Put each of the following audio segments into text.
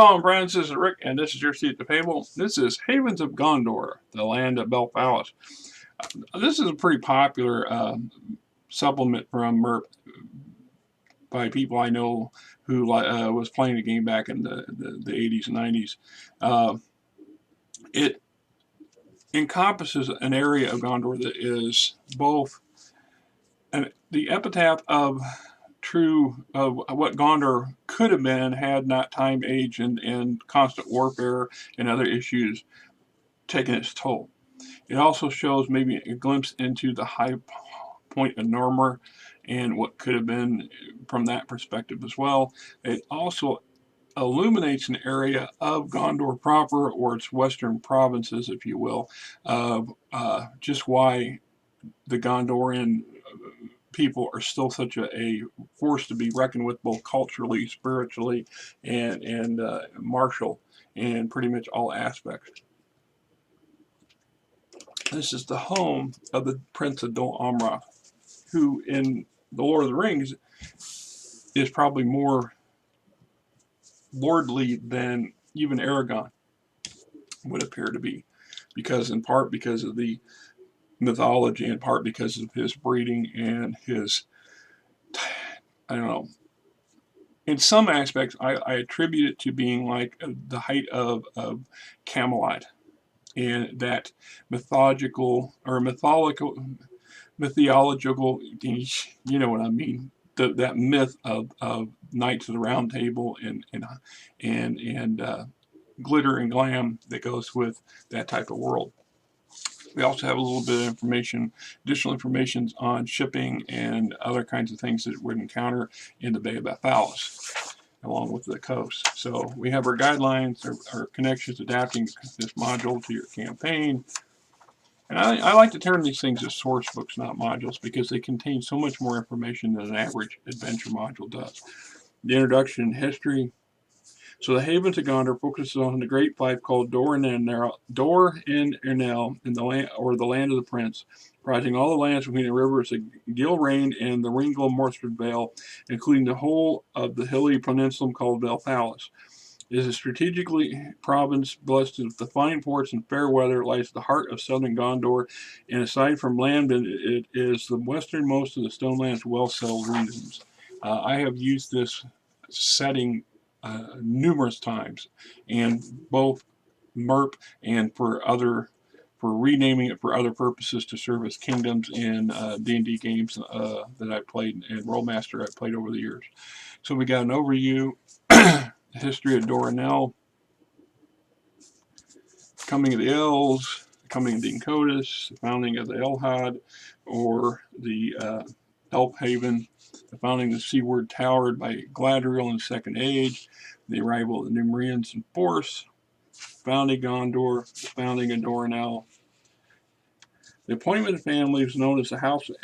Hello, friends. This is Rick, and this is your seat at the table. This is Havens of Gondor, the land of Belfalis. This is a pretty popular supplement from Merp by people I know who was playing the game back in the 80s and 90s. It encompasses an area of Gondor that is both the epitaph of what Gondor could have been had not time, age, and constant warfare and other issues taken its toll. It also shows maybe a glimpse into the high point of Normer and what could have been from that perspective as well. It also illuminates an area of Gondor proper, or its western provinces, if you will, of just why the Gondorian people are still such a force to be reckoned with, both culturally, spiritually, and martial in pretty much all aspects. This is the home of the Prince of Dol Amroth, who in The Lord of the Rings is probably more lordly than even Aragorn would appear to be, in part because of the mythology, in part because of his breeding and his, I don't know, in some aspects I attribute it to being like the height of Camelot, and that mythological, you know what I mean, that myth of Knights of the Round Table and glitter and glam that goes with that type of world. We also have a little bit of additional information on shipping and other kinds of things that we'd encounter in the Bay of Belfalis, along with the coast. So we have our guidelines, our connections, adapting this module to your campaign. And I like to term these things as source books, not modules, because they contain so much more information than an average adventure module does. The introduction and history. So the Havens of Gondor focuses on the Great Five called Dor and Ernell, in the land, or the land of the Prince, comprising all the lands between the rivers of Gilrain and the Ringel Morstred Vale, including the whole of the hilly peninsula called Belfalis. It is a strategically province blessed with the fine ports and fair weather. It lies at the heart of southern Gondor, and aside from land, it is the westernmost of the Stoneland's well-settled regions. I have used this setting numerous times, and both MERP and for renaming it for other purposes to serve as kingdoms in D&D games that I've played, and Rollmaster I've played over the years. So we got an overview, the history of Doranel, coming of the Elves, the coming of the Encotus, the founding of the Elhad, or the Elfhaven, the founding of the Seaward Tower by Gladriel in the Second Age, the arrival of the Numerians in force, founding Gondor, the founding of Doranel. The appointment of the family was known as the House of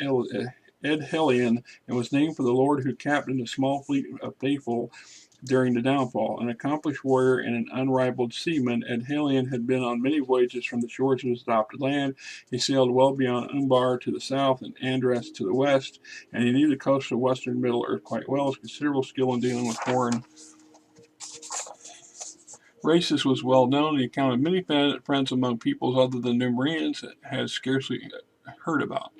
Edhelion, and was named for the lord who captained a small fleet of faithful during the downfall. An accomplished warrior and an unrivaled seaman, Edhelion had been on many voyages from the shores of his adopted land. He sailed well beyond Umbar to the south and Andras to the west, and he knew the coast of western Middle Earth quite well, with considerable skill in dealing with foreign races was well known. He counted many friends among peoples other than Numerians that had scarcely heard about.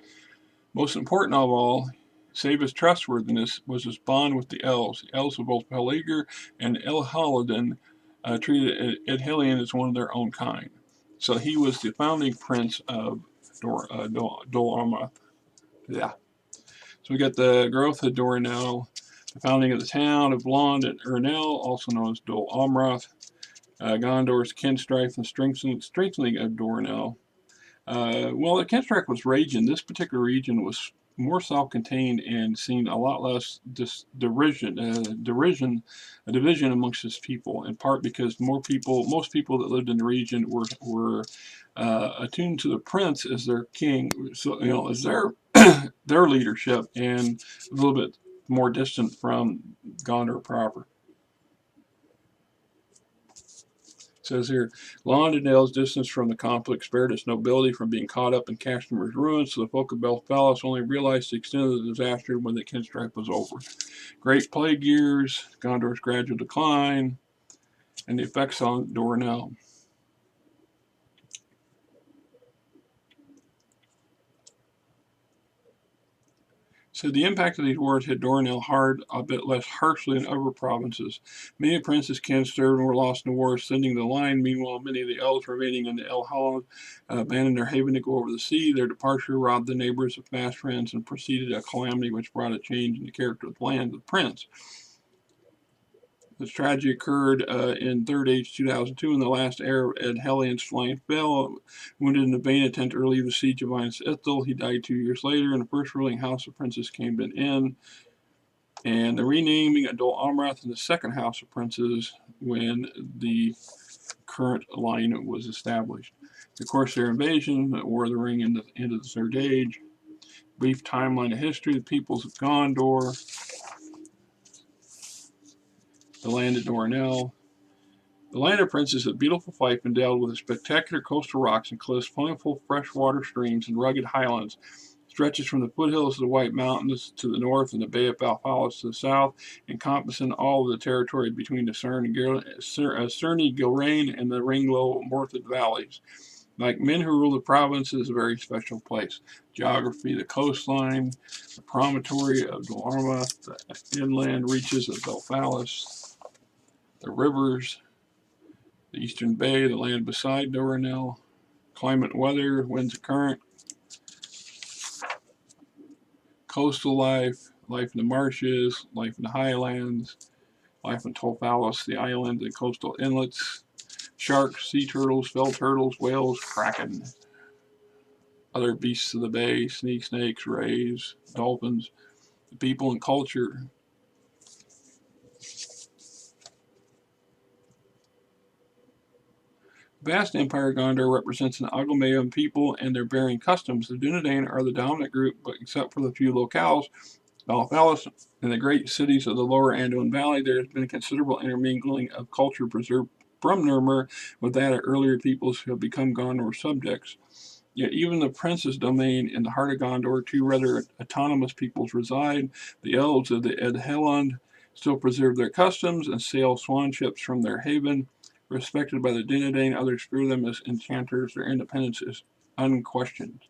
Most important of all, save his trustworthiness, was his bond with the elves. The elves of both Peligr and Elhalden treated Edhelion as one of their own kind. So he was the founding prince of Dol Amroth. Yeah. So we got the growth of Doranel, the founding of the town of Blond and Ernell, also known as Dol Amroth, Gondor's kinstrife and strengthening of Doranel. Well, the kinstrife was raging. This particular region was more self-contained and seen a lot less division amongst his people, in part because most people that lived in the region were attuned to the prince as their king, so as their their leadership, and a little bit more distant from Gondor proper. It says here, Londondel's distance from the conflict spared its nobility from being caught up in Castamer's ruins, so the folk of Belfalis only realized the extent of the disaster when the kinstrife was over. Great plague years, Gondor's gradual decline, and the effects on Dornell. So the impact of these wars hit Dornell hard, a bit less harshly than other provinces. Many of Prince's kin served and were lost in the war, sending the line. Meanwhile, many of the elves remaining in the Elfhaven abandoned their haven to go over the sea. Their departure robbed the neighbors of fast friends and preceded a calamity which brought a change in the character of the land of the prince. This tragedy occurred in Third Age 2002 when the last heir of Ed Hellian's flank fell, wounded in a vain attempt to relieve the siege of Innis Ithil. He died 2 years later, and the first ruling house of princes came to an end. And the renaming of Dol Amroth in the second house of princes when the current line was established. The Corsair invasion, the War of the Ring in the end of the Third Age, brief timeline of history, the peoples of Gondor, the land of Dornell. The land of princes is a beautiful fief endowed with spectacular coastal rocks and cliffs, plentiful freshwater streams, and rugged highlands. Stretches from the foothills of the White Mountains to the north and the Bay of Balfalis to the south, encompassing all of the territory between the Cerny Gilrain and the Ringlow Morthid valleys. Like men who rule the province, it is a very special place. Geography, the coastline, the promontory of Dol Amroth, the inland reaches of Balfalis, the rivers, the eastern bay, the land beside Dornell, climate and weather, winds and current, coastal life, life in the marshes, life in the highlands, life in Tolfalis, the islands and coastal inlets, sharks, sea turtles, fell turtles, whales, kraken, other beasts of the bay, snakes, rays, dolphins, the people and culture. The vast empire of Gondor represents an amalgam of people and their varying customs. The Dunedain are the dominant group, but except for the few locales, Balfalis, and the great cities of the lower Anduin Valley, there has been a considerable intermingling of culture preserved from Nurmur with that of earlier peoples who have become Gondor subjects. Yet even the prince's domain in the heart of Gondor, two rather autonomous peoples reside. The elves of the Edhelond still preserve their customs and sail swan ships from their haven. Respected by the Dunedain, others fear them as enchanters. Their independence is unquestioned.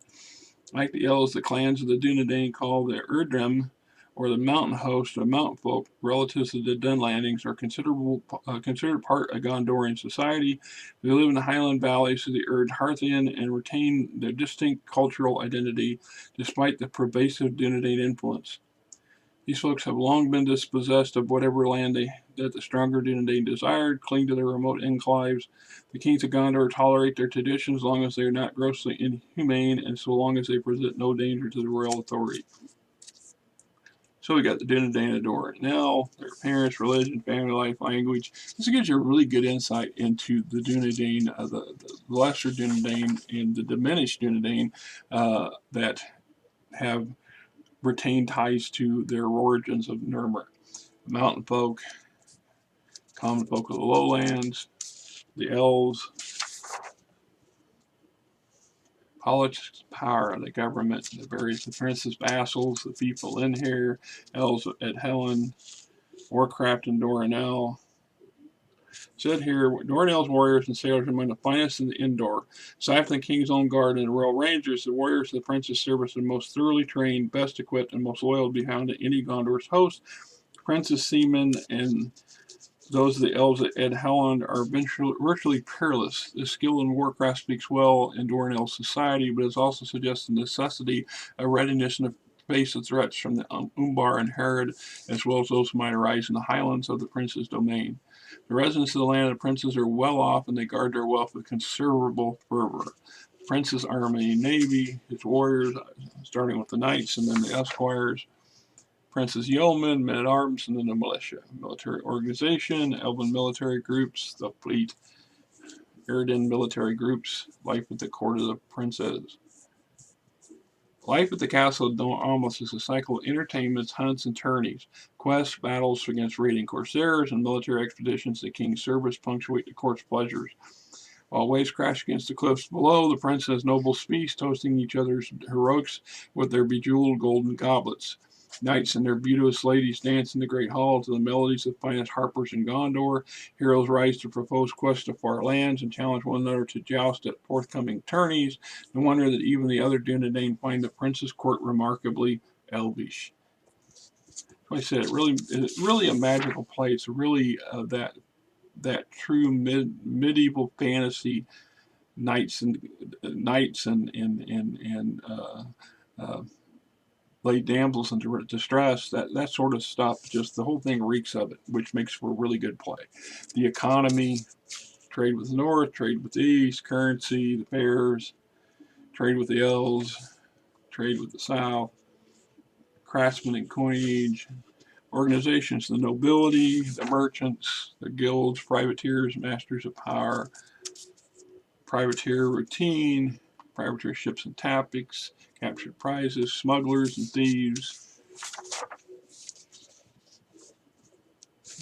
Like the elves, the clans of the Dunedain called the Erdrim, or the mountain host or mountain folk, relatives of the Dunlandings, are considered part of Gondorian society. They live in the highland valleys of the Erd Harthian and retain their distinct cultural identity despite the pervasive Dunedain influence. These folks have long been dispossessed of whatever land that the stronger Dunedain desired, cling to their remote enclaves. The kings of Gondor tolerate their traditions as long as they are not grossly inhumane and so long as they present no danger to the royal authority. So we got the Dunedain of Dornell, their appearance, religion, family life, language. This gives you a really good insight into the Dunedain, the lesser Dunedain and the diminished Dunedain that have retained ties to their origins of Nurmur. Mountain folk, common folk of the lowlands, the elves, politics, power, the government, the various princes, vassals, the people in here, elves at Helen, Warcraft and Dornell. Said here, Dornell's warriors and sailors are among the finest in the indoor. Aside from the King's Own Guard and the Royal Rangers, the warriors of the Prince's service are the most thoroughly trained, best equipped, and most loyal to be found in any Gondor's host. Prince's seamen and those of the elves at Ed Helland are virtually peerless. The skill in warcraft speaks well in Dornell's society, but it also suggests the necessity of readiness in the face of threats from the Umbar and Herod, as well as those who might arise in the highlands of the prince's domain. The residents of the land of the princes are well off, and they guard their wealth with considerable fervor. The prince's army and navy, his warriors, starting with the knights and then the esquires, Prince's yeomen, men-at-arms, and then the militia. Military organization, elven military groups, the fleet, Eridan military groups, life at the court of the princes. Life at the castle of Dol Amroth is a cycle of entertainments, hunts, and tourneys. Quests, battles against raiding Corsairs, and military expeditions to King's service punctuate the court's pleasures. While waves crash against the cliffs below, the prince's nobles feast, toasting each other's heroics with their bejeweled golden goblets. Knights and their beauteous ladies dance in the great hall to the melodies of finest harpers in Gondor. Heroes rise to propose quests to far lands and challenge one another to joust at forthcoming tourneys. No wonder that even the other Dunedain find the prince's court remarkably elvish. Like I said, it's really a magical place. Really, that true medieval fantasy knights and uh, late damsels in distress, that sort of stuff, just the whole thing reeks of it, which makes for a really good play. The economy, trade with the north, trade with the east, currency, the fairs, trade with the elves, trade with the south, craftsmen and coinage, organizations, the nobility, the merchants, the guilds, privateers, masters of power, privateer routine, privateer ships and tactics, captured prizes, smugglers and thieves.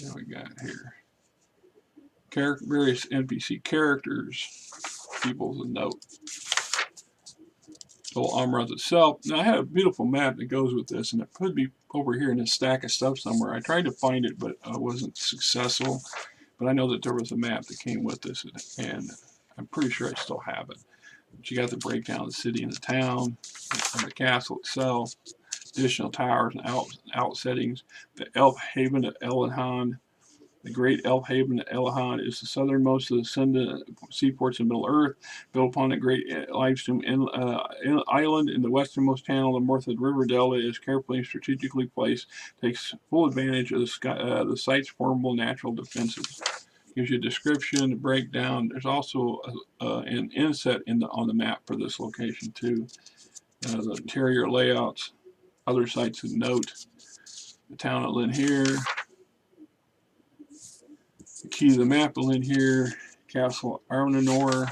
What we got here? Various NPC characters, people's a note. Dol Amroth itself. Now I had a beautiful map that goes with this, and it could be over here in this stack of stuff somewhere. I tried to find it, but I wasn't successful. But I know that there was a map that came with this, and I'm pretty sure I still have it. But you got the breakdown of the city and the town, and the castle itself, additional towers and out settings, the Elfhaven at Elhaven. The great Elfhaven at Elhaven is the southernmost of the seaports in Middle Earth, built upon a great limestone island in the westernmost channel. The Morthid River Delta is carefully and strategically placed, takes full advantage of the site's formidable natural defenses. Gives you a description, a breakdown. There's also an inset on the map for this location too. The interior layouts, other sites of note. The town of Lynn here. The key to the map will in here. Castle Arnor.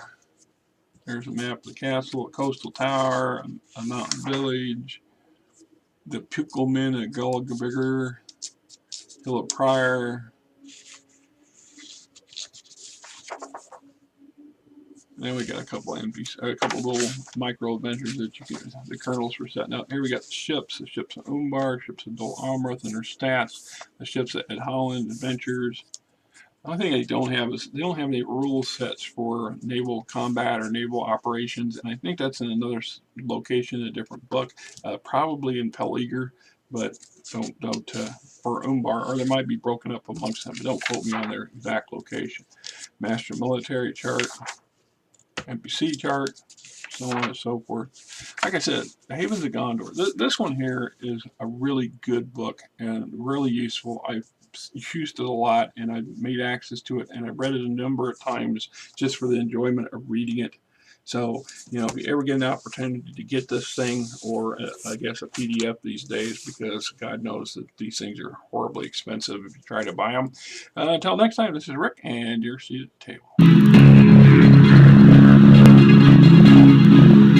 There's a map of the castle, a coastal tower, a mountain village, the Pukelman at Gullabigger, Hill of Prior. And then we got a couple little micro adventures that the colonels were setting up. Here we got the ships of Umbar, ships of Dol Amroth and their stats, the ships at Holland Adventures. The only thing they don't have is they don't have any rule sets for naval combat or naval operations, and I think that's in another location in a different book, probably in Peleager, but don't for Umbar, or they might be broken up amongst them, but don't quote me on their exact location. Master military chart, NPC chart, so on and so forth. Like I said, The Havens of Gondor. This one here is a really good book and really useful. I've used it a lot, and I've made access to it, and I've read it a number of times just for the enjoyment of reading it. So, if you ever get an opportunity to get this thing, or I guess a PDF these days, because God knows that these things are horribly expensive if you try to buy them. Until next time, this is Rick, and you're seated at the table.